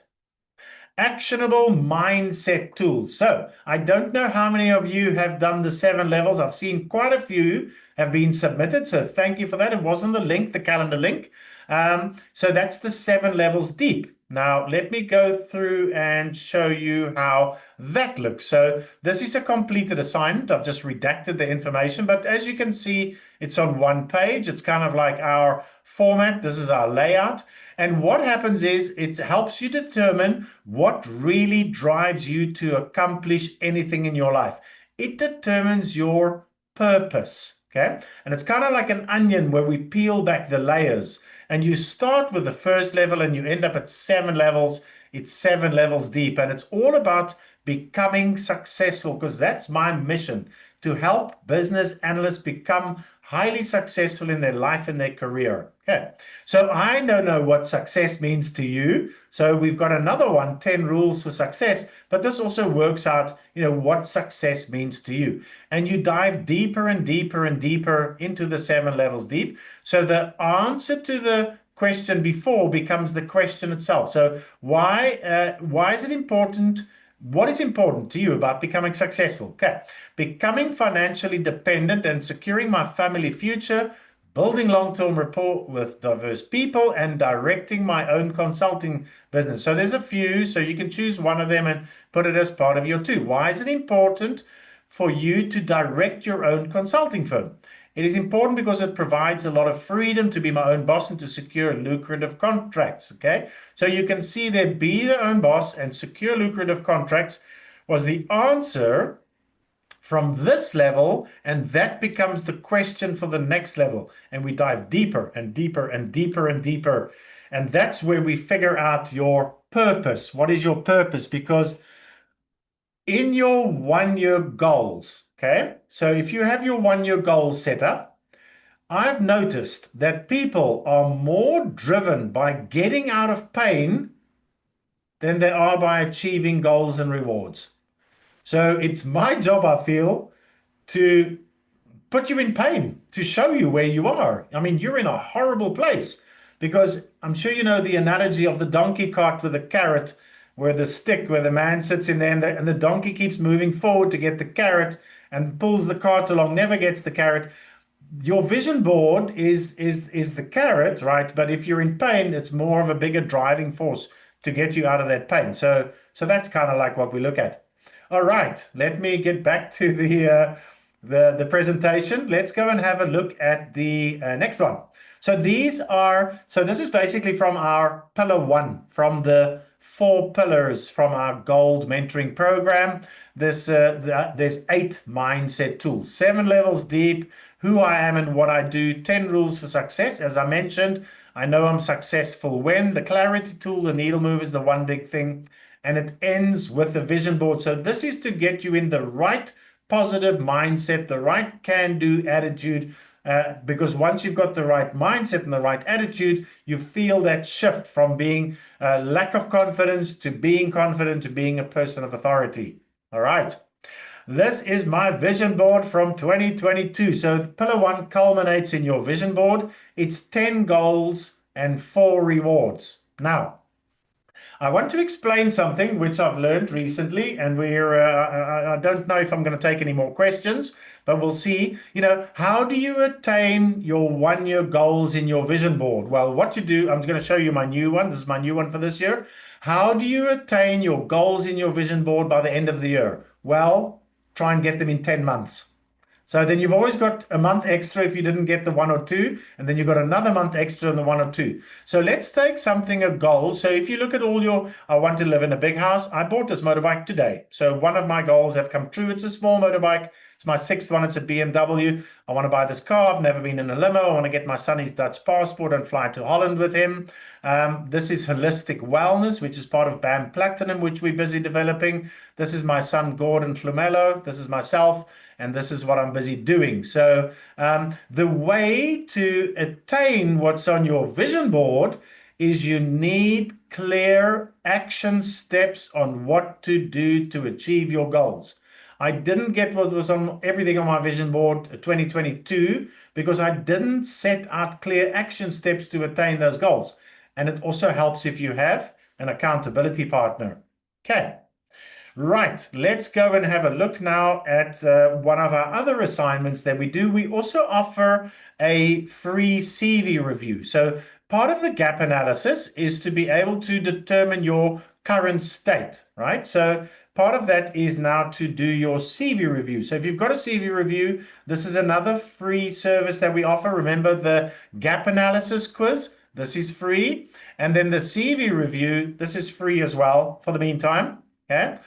Actionable mindset tools. So I don't know how many of you have done the 7 levels. I've seen quite a few have been submitted. So thank you for that. It wasn't the link, the calendar link. So that's the 7 levels deep. Now, let me go through and show you how that looks. So this is a completed assignment. I've just redacted the information, but as you can see, it's on one page. It's kind of like our format. This is our layout. And what happens is it helps you determine what really drives you to accomplish anything in your life. It determines your purpose. Okay. And it's kind of like an onion where we peel back the layers, and you start with the first level and you end up at 7 levels. It's 7 levels deep, and it's all about becoming successful, because that's my mission, to help business analysts become highly successful in their life and their career. Okay. So I don't know what success means to you. So we've got another one, 10 rules for success, but this also works out, what success means to you. And you dive deeper and deeper and deeper into the 7 levels deep. So the answer to the question before becomes the question itself. So why is it important? What is important to you about becoming successful? Okay. Becoming financially dependent and securing my family future, building long-term rapport with diverse people, and directing my own consulting business. So there's a few, so you can choose one of them and put it as part of your 2. Why is it important for you to direct your own consulting firm? It is important because it provides a lot of freedom to be my own boss and to secure lucrative contracts. Okay, so you can see there, be their own boss and secure lucrative contracts was the answer from this level, and that becomes the question for the next level. And we dive deeper and deeper and deeper and deeper. And that's where we figure out your purpose. What is your purpose? Because in your 1-year goals, okay, so if you have your 1-year goals set up, I've noticed that people are more driven by getting out of pain than they are by achieving goals and rewards. So it's my job, I feel, to put you in pain, to show you where you are. I mean, you're in a horrible place, because I'm sure you know the analogy of the donkey cart with the carrot, where the man sits in there, and the donkey keeps moving forward to get the carrot and pulls the cart along, never gets the carrot. Your vision board is the carrot, right? But if you're in pain, it's more of a bigger driving force to get you out of that pain. So that's kind of like what we look at. All right, let me get back to the presentation. Let's go and have a look at the next one. So this is basically from our pillar 1, from the 4 pillars from our gold mentoring program. There's 8 mindset tools, 7 levels deep, who I am and what I do, 10 rules for success. As I mentioned, I know I'm successful when the clarity tool, the needle move is the one big thing, and it ends with the vision board. So this is to get you in the right positive mindset, the right can-do attitude, because once you've got the right mindset and the right attitude, you feel that shift from being a lack of confidence to being confident to being a person of authority. All right. This is my vision board from 2022. So pillar 1 culminates in your vision board. It's 10 goals and 4 rewards. Now, I want to explain something which I've learned recently, and I don't know if I'm going to take any more questions, but we'll see. How do you attain your 1-year goals in your vision board? Well, what you do, I'm going to show you my new one. This is my new one for this year. How do you attain your goals in your vision board by the end of the year? Well, try and get them in 10 months. So then you've always got a month extra if you didn't get the 1 or 2, and then you've got another month extra on the 1 or 2. So let's take something, a goal. So if you look at I want to live in a big house. I bought this motorbike today. So one of my goals have come true. It's a small motorbike. It's my 6th one. It's a BMW. I want to buy this car. I've never been in a limo. I want to get my son his Dutch passport and fly to Holland with him. This is holistic wellness, which is part of BAM Platinum, which we're busy developing. This is my son, Gordon Flumello. This is myself. And this is what I'm busy doing. So the way to attain what's on your vision board is you need clear action steps on what to do to achieve your goals. I didn't get what was on everything on my vision board 2022 because I didn't set out clear action steps to attain those goals. And it also helps if you have an accountability partner. Okay. Right, let's go and have a look now at one of our other assignments that we do. We also offer a free CV review. So part of the gap analysis is to be able to determine your current state, right? So part of that is now to do your CV review. So if you've got a CV review, this is another free service that we offer. Remember the gap analysis quiz? This is free. And then the CV review, this is free as well for the meantime. Okay.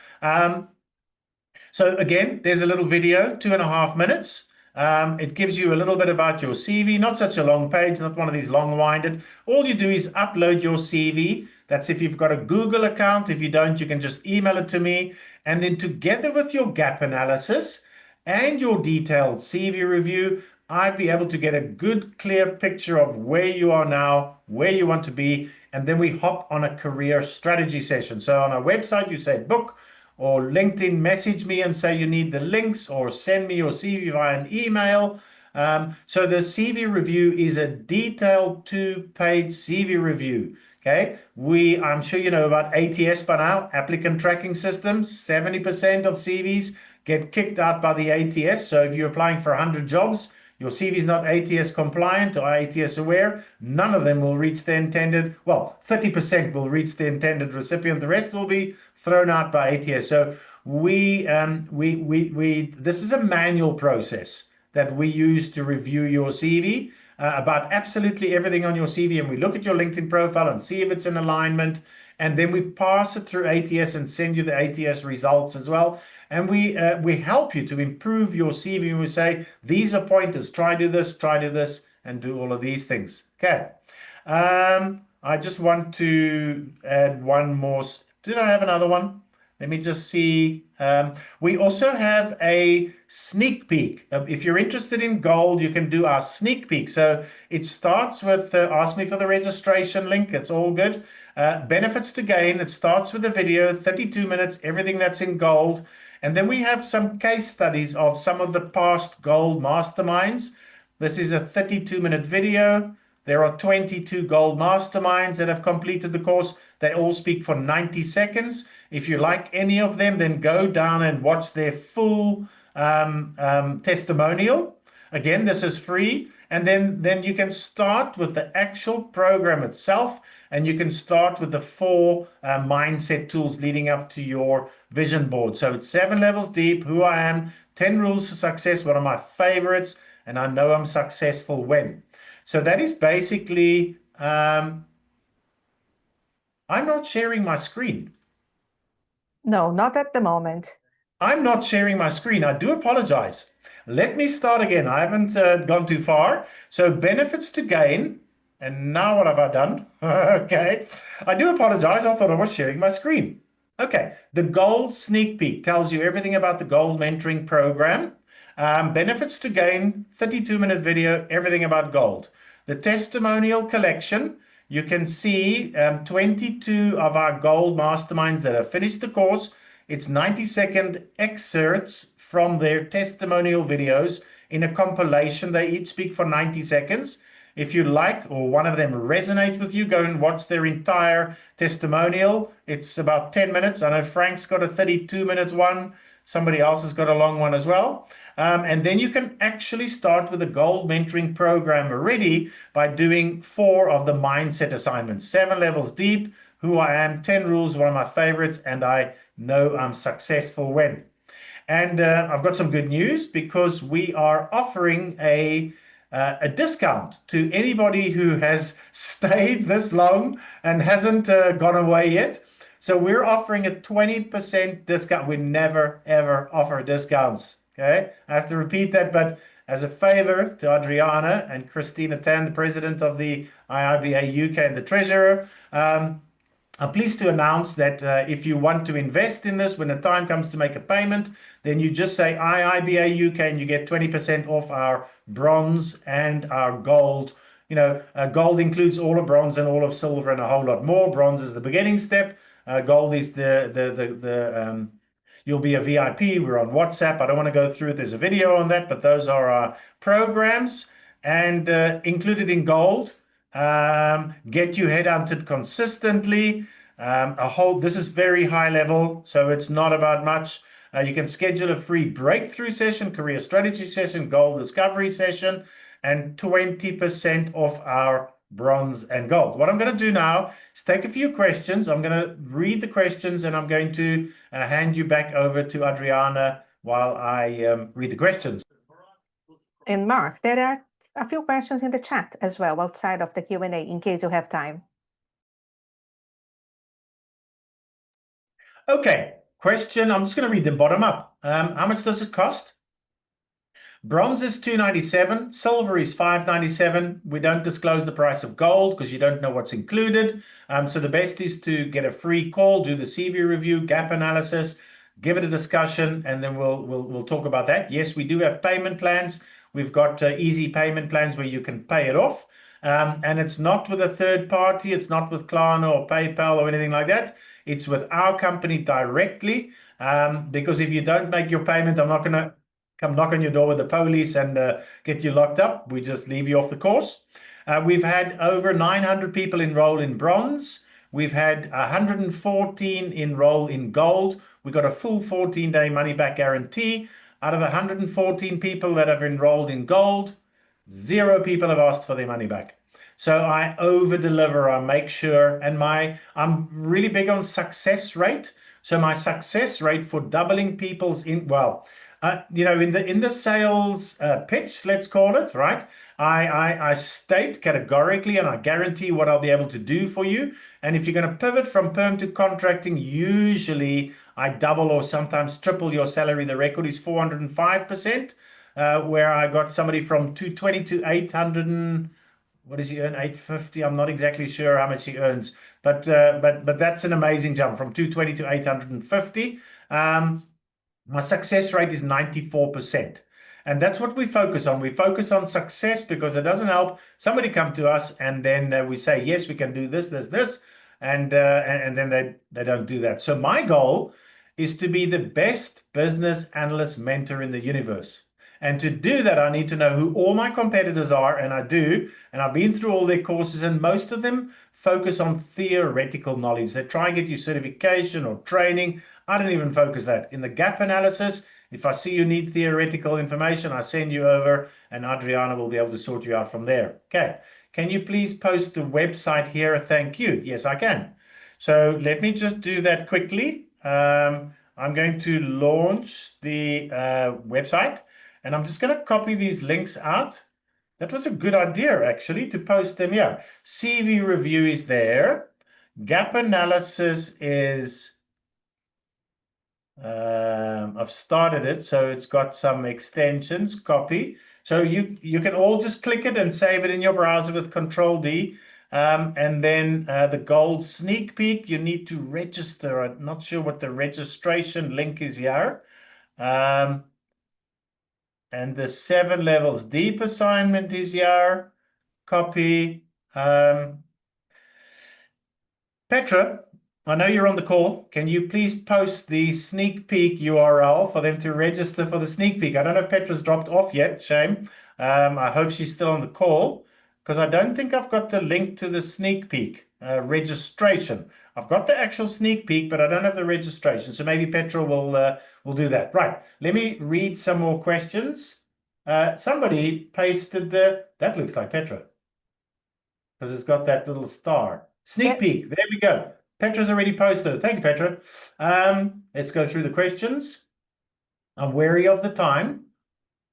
So again, there's a little video, 2.5 minutes. It gives you a little bit about your CV, not such a long page, not one of these long-winded. All you do is upload your CV. That's if you've got a Google account. If you don't, you can just email it to me. And then together with your gap analysis and your detailed CV review, I'd be able to get a good, clear picture of where you are now, where you want to be, and then we hop on a career strategy session. So on our website, you say book, or LinkedIn message me and say you need the links, or send me your CV via an email. So the CV review is a detailed 2-page CV review. Okay, I'm sure you know about ATS by now, applicant tracking system. 70% of CVs get kicked out by the ATS. So if you're applying for 100 jobs, your CV is not ATS compliant or ATS aware, none of them will reach the intended, well, 30% will reach the intended recipient. The rest will be thrown out by ATS. So this is a manual process that we use to review your CV about absolutely everything on your CV. And we look at your LinkedIn profile and see if it's in alignment. And then we pass it through ATS and send you the ATS results as well. And we help you to improve your CV. And we say, these are pointers, try do this, and do all of these things. Okay. I just want to add one more. Did I have another one? Let me just see. We also have a sneak peek. If you're interested in gold, you can do our sneak peek. So it starts with ask me for the registration link. It's all good. Benefits to gain. It starts with a video, 32 minutes, everything that's in gold. And then we have some case studies of some of the past gold masterminds. This is a 32-minute video. There are 22 gold masterminds that have completed the course. They all speak for 90 seconds. If you like any of them, then go down and watch their full testimonial. Again, this is free. And then you can start with the actual program itself, and you can start with the 4 mindset tools leading up to your vision board. So it's 7 levels deep, who I am, 10 rules for success, one of my favorites, and I know I'm successful when. So that is basically, I'm not sharing my screen. No, not at the moment. I'm not sharing my screen. I do apologize. Let me start again. I haven't gone too far. So benefits to gain. And now what have I done? Okay. I do apologize. I thought I was sharing my screen. Okay. The Gold Sneak Peek tells you everything about the Gold Mentoring Program. Benefits to gain, 32-minute video, everything about gold. The testimonial collection, you can see 22 of our gold masterminds that have finished the course. It's 90-second excerpts from their testimonial videos in a compilation. They each speak for 90 seconds. If you like, or one of them resonate with you, go and watch their entire testimonial. It's about 10 minutes. I know Frank's got a 32-minute one. Somebody else has got a long one as well. And then you can actually start with the Gold Mentoring Program already by doing 4 of the mindset assignments. 7 levels deep, who I am, 10 rules, one of my favorites, and I know I'm successful when. And I've got some good news because we are offering a discount to anybody who has stayed this long and hasn't gone away yet. So we're offering a 20% discount. We never, ever offer discounts. Okay, I have to repeat that, but as a favor to Adriana and Christina Tan, the president of the IIBA UK and the treasurer, I'm pleased to announce that if you want to invest in this, when the time comes to make a payment, then you just say IIBA UK and you get 20% off our bronze and our gold gold includes all of bronze and all of silver and a whole lot more. Bronze is the beginning step. Gold is you'll be a VIP. We're on WhatsApp. I don't want to go through it. There's a video on that, but those are our programs. And included in gold, get you headhunted consistently. This is very high level, so it's not about much. You can schedule a free breakthrough session, career strategy session, goal discovery session, and 20% off our bronze and gold. What I'm going to do now is take a few questions. I'm going to read the questions, and I'm going to hand you back over to Adriana while I read the questions. And Mark, there are a few questions in the chat as well, outside of the Q&A, in case you have time. Okay, question. I'm just going to read them bottom up. How much does it cost? Bronze is $297, silver is $597. We don't disclose the price of gold because you don't know what's included. So the best is to get a free call, do the CV review, gap analysis, give it a discussion, and then we'll talk about that. Yes, we do have payment plans. We've got easy payment plans where you can pay it off. And it's not with a third party. It's not with Klarna or PayPal or anything like that. It's with our company directly. Because if you don't make your payment, I'm not going to come knock on your door with the police and get you locked up. We just leave you off the course. We've had over 900 people enroll in bronze. We've had 114 enroll in gold. We got a full 14-day money-back guarantee. Out of the 114 people that have enrolled in gold, 0 people have asked for their money back. So I over-deliver, I make sure, and I'm really big on success rate. So my success rate for doubling people's in the sales pitch, let's call it, right? I state categorically and I guarantee what I'll be able to do for you. And if you're going to pivot from perm to contracting, usually I double or sometimes triple your salary. The record is 405%, where I got somebody from 220 to 800 what does he earn? 850. I'm not exactly sure how much he earns, but that's an amazing jump from 220 to 850. My success rate is 94%. And that's what we focus on. We focus on success because it doesn't help somebody come to us and then we say, yes, we can do this, and then they don't do that. So my goal is to be the best business analyst mentor in the universe. And to do that, I need to know who all my competitors are, and I do. And I've been through all their courses, and most of them focus on theoretical knowledge. They try and get you certification or training. I don't even focus that. In the gap analysis, if I see you need theoretical information, I send you over, and Adriana will be able to sort you out from there. Okay. Can you please post the website here? Thank you. Yes, I can. So let me just do that quickly. I'm going to launch the website. And I'm just going to copy these links out. That was a good idea, actually, to post them here. CV review is there. Gap analysis is, I've started it, so it's got some extensions, copy. So you can all just click it and save it in your browser with Control-D. And then the gold sneak peek, you need to register. I'm not sure what the registration link is here. And the 7 levels deep assignment is here. Copy. Petra, I know you're on the call. Can you please post the sneak peek URL for them to register for the sneak peek? I don't know if Petra's dropped off yet. Shame. I hope she's still on the call because I don't think I've got the link to the sneak peek registration. I've got the actual sneak peek, but I don't have the registration. So maybe Petra will do that. Right. Let me read some more questions. Somebody pasted that looks like Petra because it's got that little star. Sneak peek. There we go. Petra's already posted it. Thank you, Petra. Let's go through the questions. I'm wary of the time.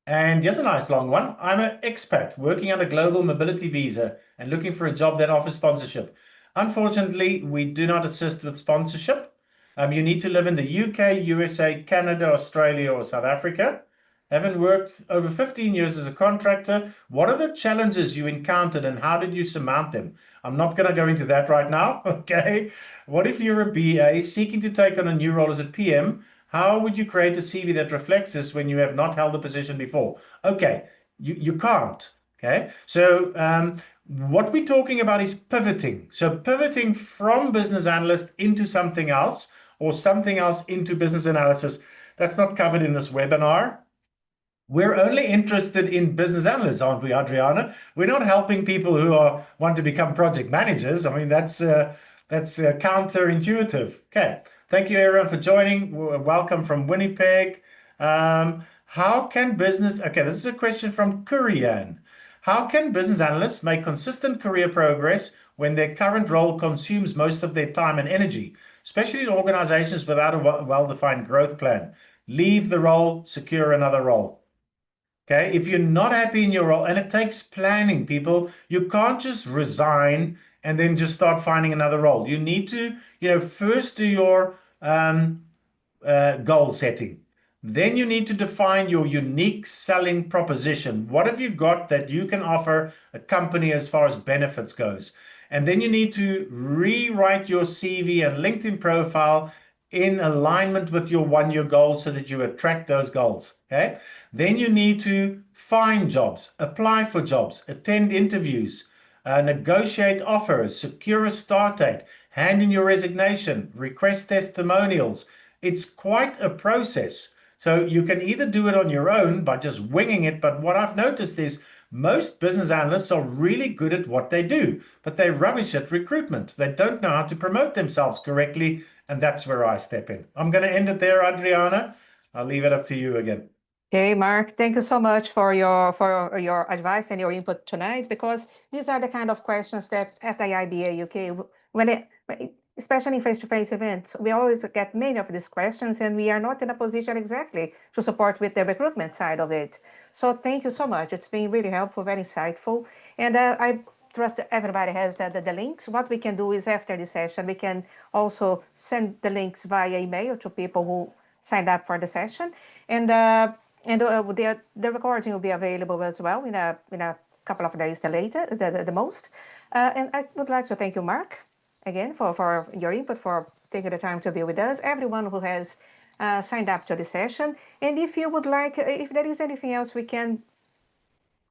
And here's a nice long one. I'm an expat working on a global mobility visa and looking for a job that offers sponsorship. Unfortunately, we do not assist with sponsorship. You need to live in the UK, USA, Canada, Australia, or South Africa. Having worked over 15 years as a contractor, what are the challenges you encountered and how did you surmount them? I'm not going to go into that right now, okay? What if you're a BA seeking to take on a new role as a PM? How would you create a CV that reflects this when you have not held the position before? Okay, you can't, okay? So What we're talking about is pivoting. So pivoting from business analyst into something else, or something else into business analysis. That's not covered in this webinar. We're only interested in business analysts, aren't we, Adriana? We're not helping people who want to become project managers. I mean, that's counterintuitive. Okay. Thank you, everyone, for joining. Welcome from Winnipeg. How can business... Okay, this is a question from Kurian. How can business analysts make consistent career progress when their current role consumes most of their time and energy, especially in organizations without a well-defined growth plan? Leave the role, secure another role. Okay, if you're not happy in your role, and it takes planning, people, you can't just resign and then just start finding another role. You need to, first do your goal setting. Then you need to define your unique selling proposition. What have you got that you can offer a company as far as benefits goes? And then you need to rewrite your CV and LinkedIn profile in alignment with your one-year goals so that you attract those goals. Okay. Then you need to find jobs, apply for jobs, attend interviews, negotiate offers, secure a start date, hand in your resignation, request testimonials. It's quite a process. So you can either do it on your own by just winging it. But what I've noticed is most business analysts are really good at what they do, but they're rubbish at recruitment. They don't know how to promote themselves correctly. And that's where I step in. I'm going to end it there, Adriana. I'll leave it up to you again. Okay, Mark, thank you so much for your advice and your input tonight, because these are the kind of questions that at IIBA UK, especially in face-to-face events, we always get many of these questions, and we are not in a position exactly to support with the recruitment side of it. So thank you so much. It's been really helpful, very insightful. And I trust that everybody has the links. What we can do is after the session, we can also send the links via email to people who signed up for the session. And the recording will be available as well in a couple of days later, the most. And I would like to thank you, Mark, again for your input, for taking the time to be with us. Everyone who has signed up to the session, and if you would like, if there is anything else we can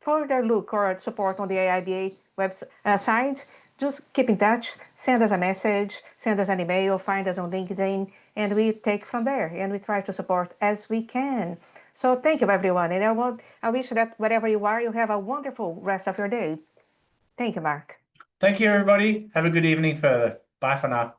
further look or support on the IIBA website, just keep in touch, send us a message, send us an email, find us on LinkedIn, and we take from there, and we try to support as we can. So thank you, everyone. And I wish that wherever you are, you have a wonderful rest of your day. Thank you, Mark. Thank you, everybody. Have a good evening further. Bye for now.